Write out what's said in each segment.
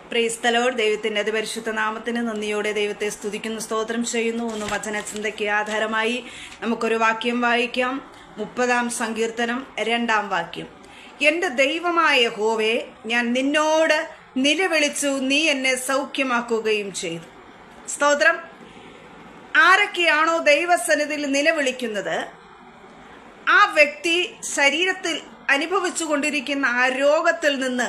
Praise the Lord. ദൈവത്തിന്റെ അതിപരിശുദ്ധ നാമത്തിന് നന്ദിയോടെ ദൈവത്തെ സ്തുതിക്കുന്നു, സ്തോത്രം ചെയ്യുന്നു. ഒന്ന് വചനചിന്തയ്ക്ക് ആധാരമായി നമുക്കൊരു വാക്യം വായിക്കാം. 30-ാം സങ്കീർത്തനം 2-ാം വാക്യം. എൻ്റെ ദൈവമായ യഹോവേ, ഞാൻ നിന്നോട് നിലവിളിച്ചു, നീ എന്നെ സൗഖ്യമാക്കുകയും ചെയ്തു. സ്തോത്രം. ആരൊക്കെയാണോ ദൈവസന്നിധിയിൽ നിലവിളിക്കുന്നത്, ആ വ്യക്തി ശരീരത്തിൽ അനുഭവിച്ചു കൊണ്ടിരിക്കുന്ന ആ രോഗത്തിൽ നിന്ന്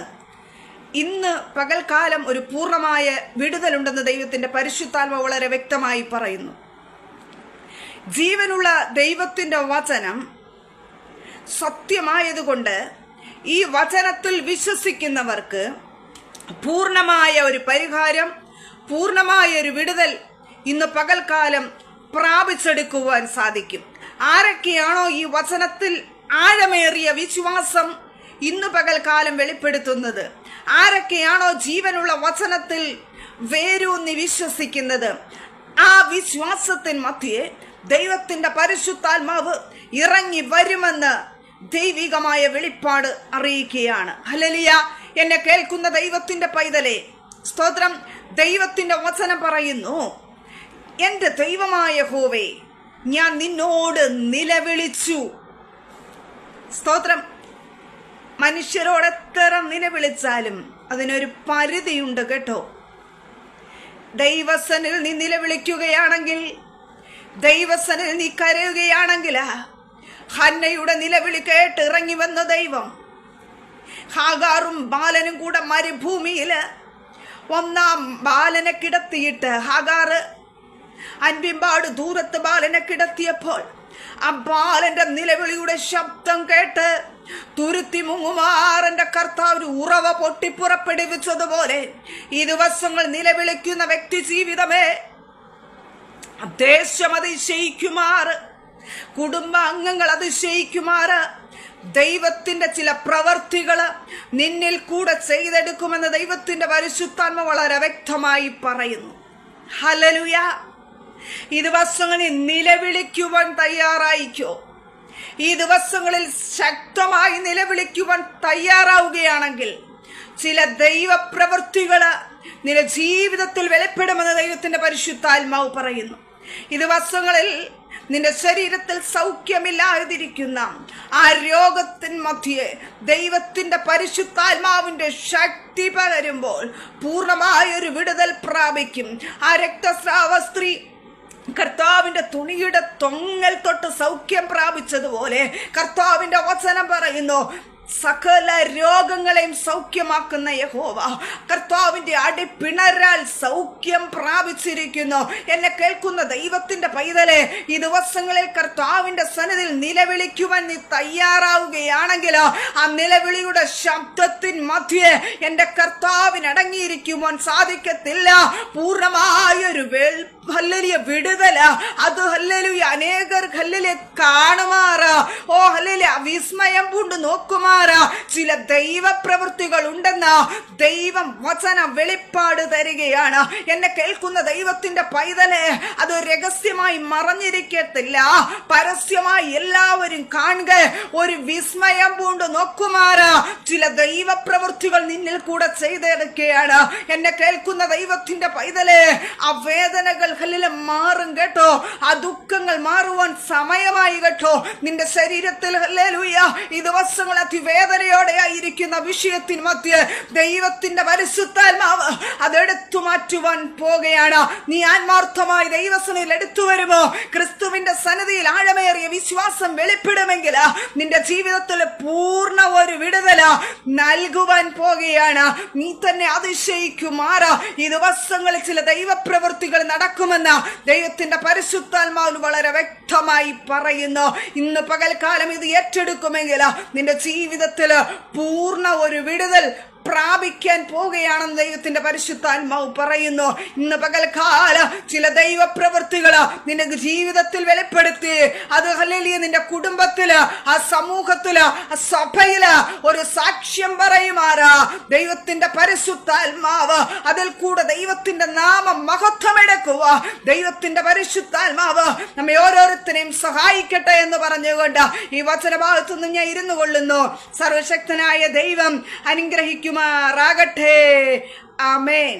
ഇന്ന് പകൽക്കാലം ഒരു പൂർണ്ണമായ വിടുതലുണ്ടെന്ന് ദൈവത്തിന്റെ പരിശുദ്ധാത്മ വളരെ വ്യക്തമായി പറയുന്നു. ജീവനുള്ള ദൈവത്തിന്റെ വചനം സത്യമായതുകൊണ്ട് ഈ വചനത്തിൽ വിശ്വസിക്കുന്നവർക്ക് പൂർണ്ണമായ ഒരു പരിഹാരം, പൂർണ്ണമായ ഒരു വിടുതൽ ഇന്ന് പകൽക്കാലം പ്രാപിച്ചെടുക്കുവാൻ സാധിക്കും. ആരൊക്കെയാണോ ഈ വചനത്തിൽ ആഴമേറിയ വിശ്വാസം ഇന്ന് പകൽക്കാലം വെളിപ്പെടുത്തുന്നത്, ആരൊക്കെയാണോ ജീവനുള്ള വചനത്തിൽ വേരൂന്നി വിശ്വസിക്കുന്നത്, ആ വിശ്വാസത്തിൻ മധ്യേ ദൈവത്തിന്റെ പരിശുദ്ധാത്മാവ് ഇറങ്ങി വരുമെന്ന് ദൈവികമായ വെളിപ്പാട് അറിയിക്കുകയാണ്. ഹല്ലേലൂയ. എന്നെ കേൾക്കുന്ന ദൈവത്തിന്റെ പൈതലേ, സ്തോത്രം. ദൈവത്തിന്റെ വചനം പറയുന്നു, എൻ്റെ ദൈവമായ യഹോവേ, ഞാൻ നിന്നോട് നിലവിളിച്ചു. സ്തോത്രം. മനുഷ്യരോട് എത്ര നിലവിളിച്ചാലും അതിനൊരു പരിധിയുണ്ട് കേട്ടോ. ദൈവസനിൽ നീ നിലവിളിക്കുകയാണെങ്കിൽ, ദൈവസനിൽ നീ കരയുകയാണെങ്കിൽ, ഹന്നയുടെ നിലവിളി കേട്ട് ഇറങ്ങി വന്ന ദൈവം ഹാഗാറും ബാലനും കൂടെ മരുഭൂമിയില് ഒന്നാം ബാലനെ കിടത്തിയിട്ട് ഹാഗാറ് അൻപിമ്പാട് ദൂരത്ത് ബാലനെ കിടത്തിയപ്പോൾ ആ ബാലന്റെ നിലവിളിയുടെ ശബ്ദം കേട്ട് തുരുത്തി മുങ്ങുമാറന്റെ കർത്താവ് ഉറവ പൊട്ടിപ്പുറപ്പെടുവിച്ചതുപോലെ ഈ ദിവസങ്ങൾ നിലവിളിക്കുന്ന വ്യക്തി ജീവിതമേ, ദേശം അതിശയിക്കുമാറ്, കുടുംബ അംഗങ്ങൾ അതിശയിക്കുമാറ് ദൈവത്തിന്റെ ചില പ്രവർത്തികള് നിന്നിൽ കൂടെ ചെയ്തെടുക്കുമെന്ന് ദൈവത്തിന്റെ പരിശുദ്ധാത്മ വളരെ വ്യക്തമായി പറയുന്നു. ഹല്ലേലൂയ. ഈ ദിവസങ്ങളിൽ നിലവിളിക്കുവാൻ തയ്യാറായിക്കോ? ഈ ദിവസങ്ങളിൽ ശക്തമായി നിലവിളിക്കുവാൻ തയ്യാറാവുകയാണെങ്കിൽ ചില ദൈവപ്രവൃത്തികള് നിന്റെ ജീവിതത്തിൽ വെളിപ്പെടുമെന്ന് ദൈവത്തിന്റെ പരിശുദ്ധാത്മാവ് പറയുന്നു. ഈ ദിവസങ്ങളിൽ നിന്റെ ശരീരത്തിൽ സൗഖ്യമില്ലാതിരിക്കുന്ന ആ രോഗത്തിൻ മധ്യേ ദൈവത്തിന്റെ പരിശുദ്ധാത്മാവിന്റെ ശക്തി പകരുമ്പോൾ പൂർണ്ണമായൊരു വിടുതൽ പ്രാപിക്കും. ആ രക്തസ്രാവ സ്ത്രീ കർത്താവിന്റെ തുണിയുടെ തൊങ്ങൽ തൊട്ട് സൗഖ്യം പ്രാപിച്ചതുപോലെ കർത്താവിന്റെ വചനം പറയുന്നു, സകല രോഗങ്ങളെയും സൗഖ്യമാക്കുന്ന യഹോവ കർത്താവിന്റെ അടിപ്പിണരാൽ സൗഖ്യം പ്രാപിച്ചിരിക്കുന്നു. എന്നെ കേൾക്കുന്ന ദൈവത്തിന്റെ പൈതലെ, ഈ ദിവസങ്ങളിൽ കർത്താവിന്റെ സന്നിധിയിൽ നിലവിളിക്കുവാൻ നീ തയ്യാറാവുകയാണെങ്കിൽ ആ നിലവിളിയുടെ ശബ്ദത്തിൻ മധ്യേ എന്റെ കർത്താവിന് അടങ്ങിയിരിക്കുവാൻ സാധിക്കത്തില്ല. പൂർണ്ണമായൊരു ഹല്ലേലൂയ വിടുതല അത് ഹല്ലേലൂയ അനേകർ ഹല്ലേലൂയ കാണുമാറ്, ഓ ഹല്ലേലൂയ വിസ്മയം കൊണ്ട് നോക്കുമാറ് ചില ദൈവപ്രവൃത്തികൾ ഉണ്ടെന്ന് ദൈവം വചന വെളിപ്പാട് തരികയാണ്. എന്നെ കേൾക്കുന്ന ദൈവത്തിന്റെ പൈതലെ, അത് രഹസ്യമായി മറഞ്ഞിരിക്കത്തില്ല, പരസ്യമായി എല്ലാവരും കാണുക. ഒരു വിസ്മയം കൊണ്ട് നോക്കുമാറ് ചില ദൈവപ്രവൃത്തികൾ നിന്നിൽ കൂടെ ചെയ്തെടുക്കുകയാണ്. എന്നെ കേൾക്കുന്ന ദൈവത്തിന്റെ പൈതലെ, ആ വേദനകൾ മാറും കേട്ടോ, ആ ദുഃഖങ്ങൾ മാറുവാൻ സമയമായി കേട്ടോ. നിന്റെ ശരീരത്തിൽ ഹല്ലേലൂയ ഈ ദിവസങ്ങൾ അതിവേദനയോടെ ആയിരിക്കുന്ന വിഷയത്തിന് മധ്യേ ദൈവത്തിന്റെ പരിശുദ്ധാത്മാവ് അതെടുത്തു മാറ്റുവാൻ പോകുകയാണ്. നീ ആത്മാർത്ഥമായി ദൈവസന്നിധിയിൽ എടുത്തു വരുമോ? ക്രിസ്തുവിന്റെ സന്നിധിയിൽ ആഴമേറിയ വിശ്വാസം വെളിപ്പെടുമെങ്കിൽ നിന്റെ ജീവിതത്തിൽ പൂർണ്ണ ഒരു വിടുതല നൽകുവാൻ പോകുകയാണ്. നീ തന്നെ അതിശയിക്കുമാറ് ഈ ദിവസങ്ങളിൽ ചില ദൈവപ്രവൃത്തികൾ നടക്കുമെന്ന് ദൈവത്തിന്റെ പരിശുദ്ധാത്മാവിന് വളരെ വ്യക്തമായി പറയുന്നു. ഇന്ന് പകൽക്കാലം ഇത് ഏറ്റെടുക്കുമെങ്കിൽ നിന്റെ ജീവിതത്തില് പൂർണ്ണ ഒരു വിടുതൽ പ്രാപിക്കാൻ പോവുകയാണെന്ന് ദൈവത്തിന്റെ പരിശുദ്ധാത്മാവ് പറയുന്നു. ഇന്ന് പകൽക്കാല ചില ദൈവപ്രവൃത്തികള് നിന്റെ ജീവിതത്തിൽ വെളിപ്പെടുത്തി അത് ഹല്ലേലൂയ നിന്റെ കുടുംബത്തില്, ആ സമൂഹത്തില്, ആ സഭയില് ഒരു സാക്ഷ്യം പറയുമാറാ ദൈവത്തിന്റെ പരിശുദ്ധാത്മാവ് അതിൽ കൂടെ ദൈവത്തിന്റെ നാമം മഹത്വമെടുക്കുക. ദൈവത്തിന്റെ പരിശുദ്ധാത്മാവ് നമ്മെ ഓരോരുത്തരെയും സഹായിക്കട്ടെ എന്ന് പറഞ്ഞുകൊണ്ട് ഈ വചനഭാഗത്തു നിന്ന് ഞാൻ ഇരുന്നു കൊള്ളുന്നു. സർവശക്തനായ ദൈവം അനുഗ്രഹിക്കുമാറാകട്ടെ. ആമേൻ.